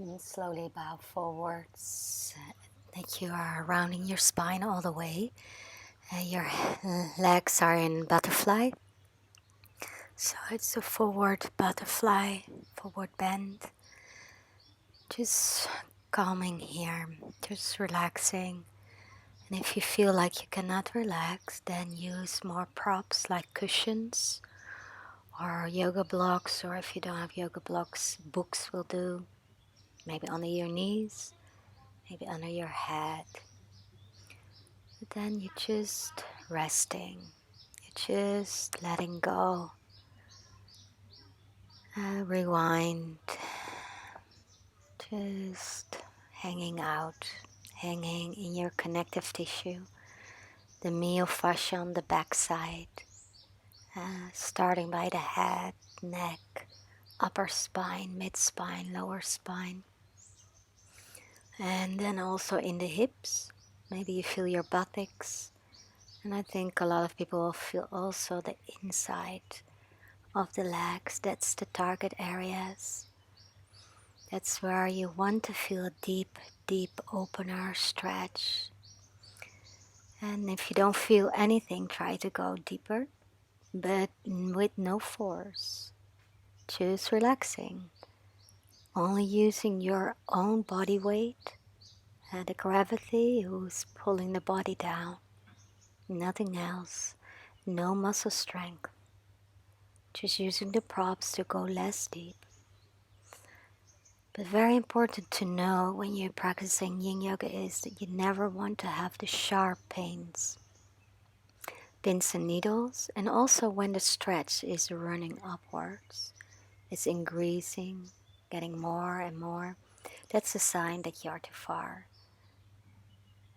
And slowly bow forwards, that you are rounding your spine all the way. Your legs are in butterfly. So it's a forward butterfly, forward bend. Just calming here, just relaxing. And if you feel like you cannot relax, then use more props like cushions or yoga blocks, or if you don't have yoga blocks, books will do. Maybe under your knees, maybe under your head. But then you're just resting, you're just letting go. Rewind, just hanging out, hanging in your connective tissue, the myofascia on the backside, starting by the head, neck, upper spine, mid spine, lower spine, and then also in the hips. Maybe you feel your buttocks, and I think a lot of people will feel also the inside of the legs. That's the target areas. That's where you want to feel a deep, deep opener stretch. And if you don't feel anything, try to go deeper, but with no force. Just relaxing. Only using your own body weight, the gravity who's pulling the body down. Nothing else. No muscle strength. Just using the props to go less deep. But very important to know when you're practicing yin yoga is that you never want to have the sharp pains, pins and needles, and also when the stretch is running upwards, it's increasing, getting more and more. That's a sign that you are too far.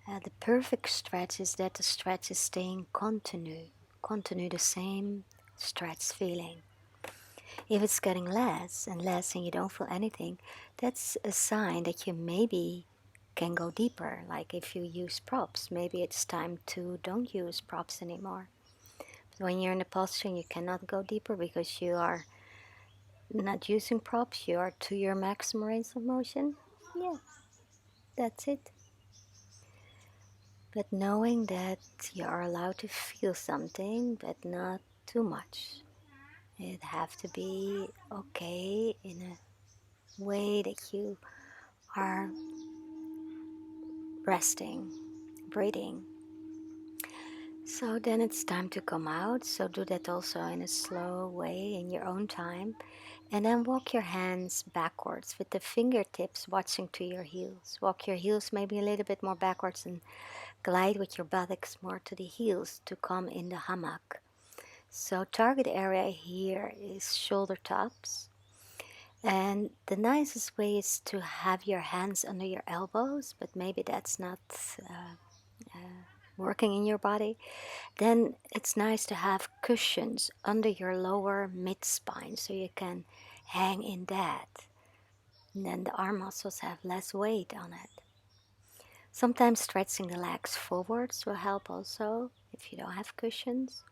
The perfect stretch is that the stretch is staying continue the same stretch feeling. If it's getting less and less and you don't feel anything, that's a sign that you maybe can go deeper. Like if you use props, maybe it's time to don't use props anymore. But when you're in a posture and you cannot go deeper because you are not using props, you are to your maximum range of motion, yeah, that's it. But knowing that you are allowed to feel something, but not too much. It have to be okay in a way that you are resting, breathing. So then it's time to come out. So do that also in a slow way in your own time. And then walk your hands backwards with the fingertips watching to your heels. Walk your heels maybe a little bit more backwards and glide with your buttocks more to the heels to come in the hammock. So target area here is shoulder tops. And the nicest way is to have your hands under your elbows, but maybe that's not working in your body. Then it's nice to have cushions under your lower mid spine so you can hang in that. And then the arm muscles have less weight on it. Sometimes stretching the legs forwards will help also if you don't have cushions.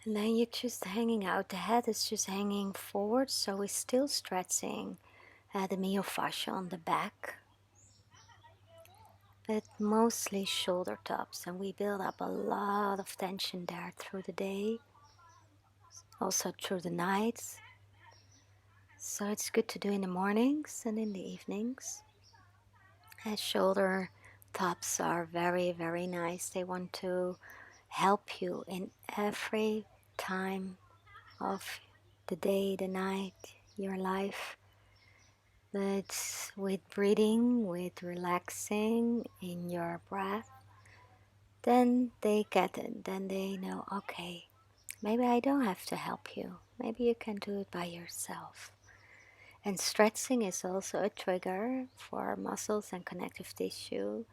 And then you're just hanging out. The head is just hanging forward, so we're still stretching the myofascia on the back, but mostly shoulder tops. And we build up a lot of tension there through the day, also through the nights. So it's good to do in the mornings and in the evenings. And shoulder tops are very, very nice. They want to help you in every time of the day, the night, your life. But with breathing, with relaxing in your breath, then they get it. Then they know, okay, maybe I don't have to help you. Maybe you can do it by yourself. And stretching is also a trigger for muscles and connective tissue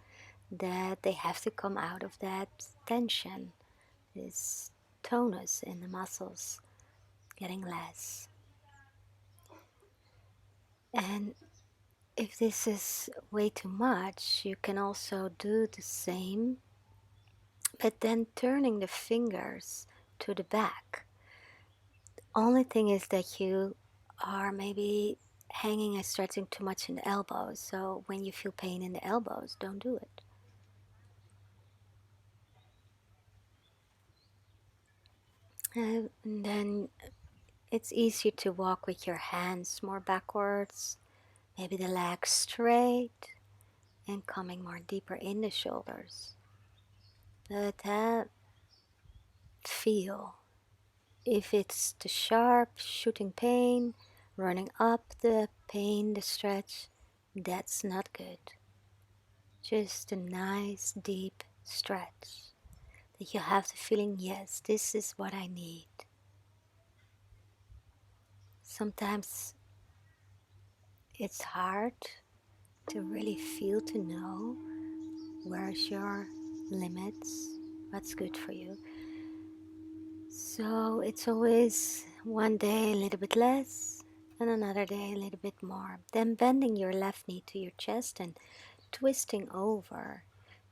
that they have to come out of that tension, this tonus in the muscles getting less. And if this is way too much, you can also do the same, but then turning the fingers to the back. Only thing is that you are maybe hanging and stretching too much in the elbows. So when you feel pain in the elbows, don't do it. And then it's easier to walk with your hands more backwards, maybe the legs straight, and coming more deeper in the shoulders. But feel if it's the sharp shooting pain, running up the pain, the stretch, that's not good. Just a nice deep stretch that you have the feeling, yes, this is what I need. Sometimes it's hard to really feel, to know where's your limits, what's good for you. So it's always one day a little bit less and another day a little bit more. Then bending your left knee to your chest and twisting over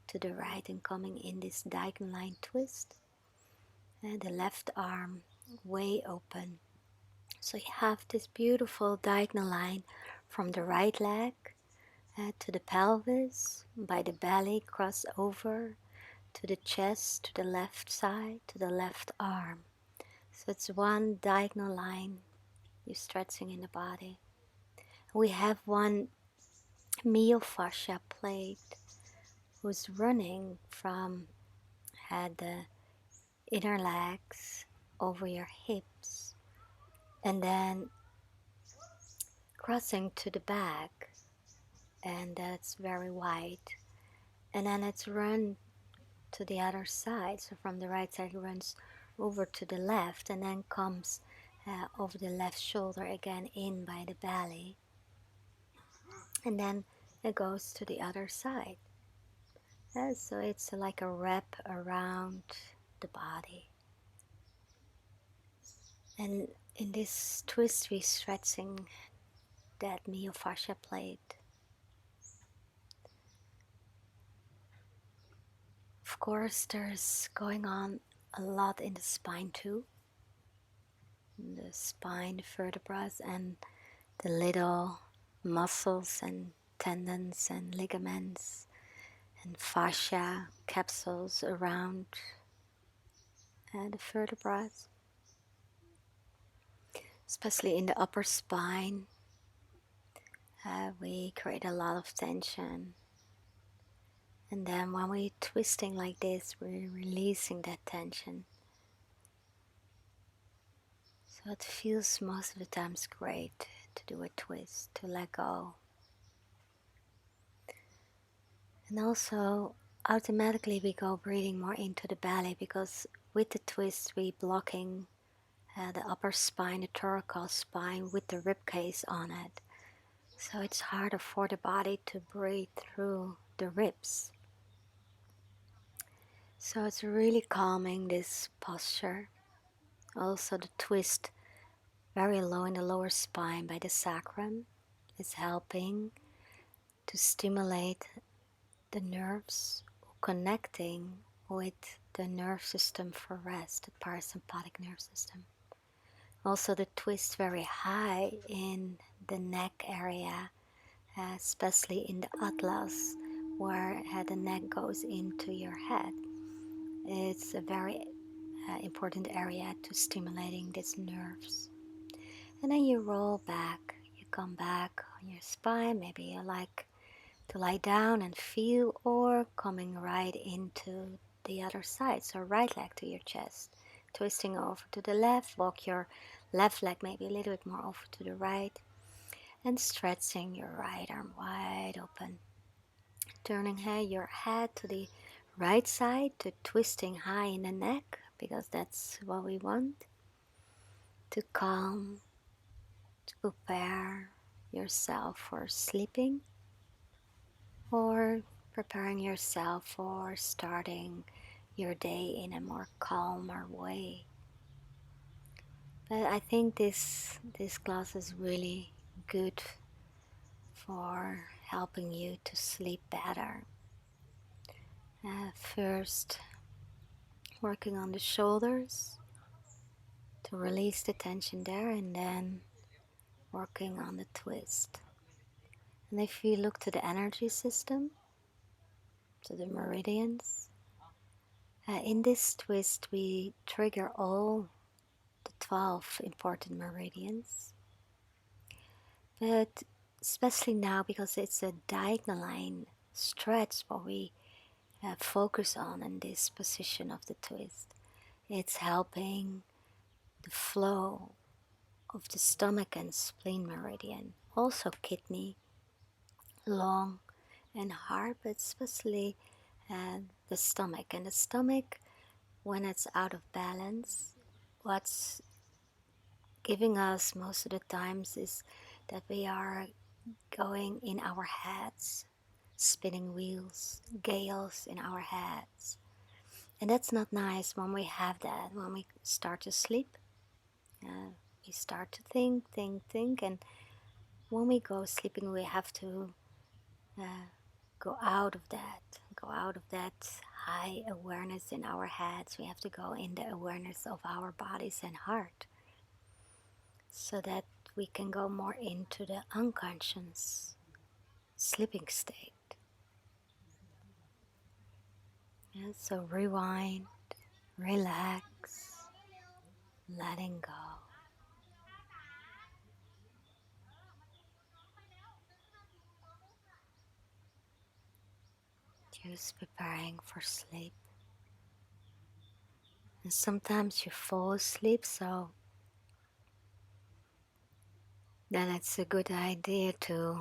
to the right and coming in this diagonal line twist. And the left arm way open. So you have this beautiful diagonal line from the right leg to the pelvis, by the belly, cross over to the chest, to the left side, to the left arm. So it's one diagonal line you're stretching in the body. We have one myofascia plate who's running from the inner legs over your hips and then crossing to the back, and that's very wide, and then it's run to the other side. So from the right side it runs over to the left and then comes over the left shoulder again in by the belly, and then it goes to the other side. So it's like a wrap around the body. And in this twist we're stretching that myofascia plate. Of course there's going on a lot in the spine too. The spine vertebrae and the little muscles and tendons and ligaments and fascia capsules around the vertebrae, especially in the upper spine. We create a lot of tension, and then when we're twisting like this, we're releasing that tension. So it feels most of the times great to do a twist, to let go. And also automatically we go breathing more into the belly, because with the twist we blocking the upper spine, the thoracic spine, with the rib cage on it. So it's harder for the body to breathe through the ribs. So it's really calming, this posture. Also the twist very low in the lower spine by the sacrum is helping to stimulate the nerves, connecting with the nerve system for rest, the parasympathetic nerve system. Also the twist very high in the neck area, especially in the atlas, where the neck goes into your head. It's a very important area to stimulating these nerves. And then you roll back, you come back on your spine. Maybe you like to lie down and feel, or coming right into the other side. So right leg to your chest, twisting over to the left, walk your left leg maybe a little bit more over to the right, and stretching your right arm wide open. Turning your head to the right side, to twisting high in the neck, because that's what we want, to calm, to prepare yourself for sleeping, or preparing yourself for starting your day in a more calmer way. But I think this class is really good for helping you to sleep better. First, working on the shoulders to release the tension there, and then working on the twist. And if we look to the energy system, to the meridians, in this twist we trigger all the 12 important meridians, but especially now because it's a diagonal line stretch what we focus on in this position of the twist. It's helping the flow of the stomach and spleen meridian, also kidney, lung and heart, but especially the stomach. And the stomach, when it's out of balance, what's giving us most of the times is that we are going in our heads, spinning wheels, gales in our heads. And that's not nice when we have that, when we start to sleep. We start to think, and when we go sleeping, we have to go out of that high awareness in our heads. We have to go in the awareness of our bodies and heart, so that we can go more into the unconscious sleeping state. Yeah, so rewind, relax, letting go. Just preparing for sleep. And sometimes you fall asleep, so then it's a good idea to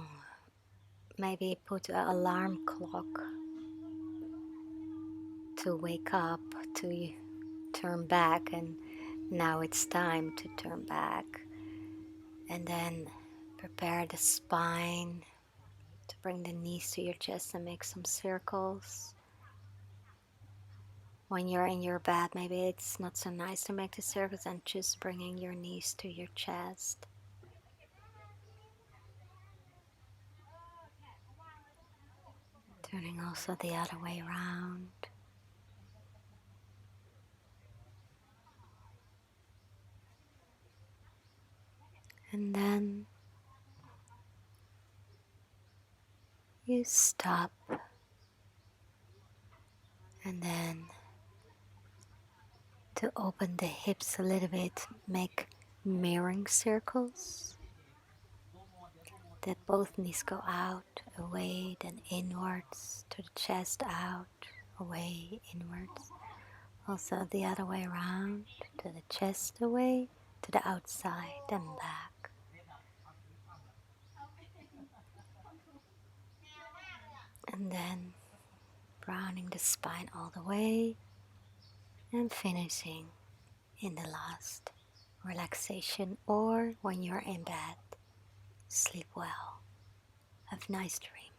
maybe put an alarm clock to wake up, to turn back, and now it's time to turn back. And then prepare the spine to bring the knees to your chest and make some circles. When you're in your bed, maybe it's not so nice to make the circles, and just bringing your knees to your chest. Turning also the other way around. And then you stop, and then to open the hips a little bit, make mirroring circles, that both knees go out, away, then inwards, to the chest, out, away, inwards. Also the other way around, to the chest, away, to the outside, and back. And then rounding the spine all the way, and finishing in the last relaxation, or when you're in bed. Sleep well. Have nice dreams.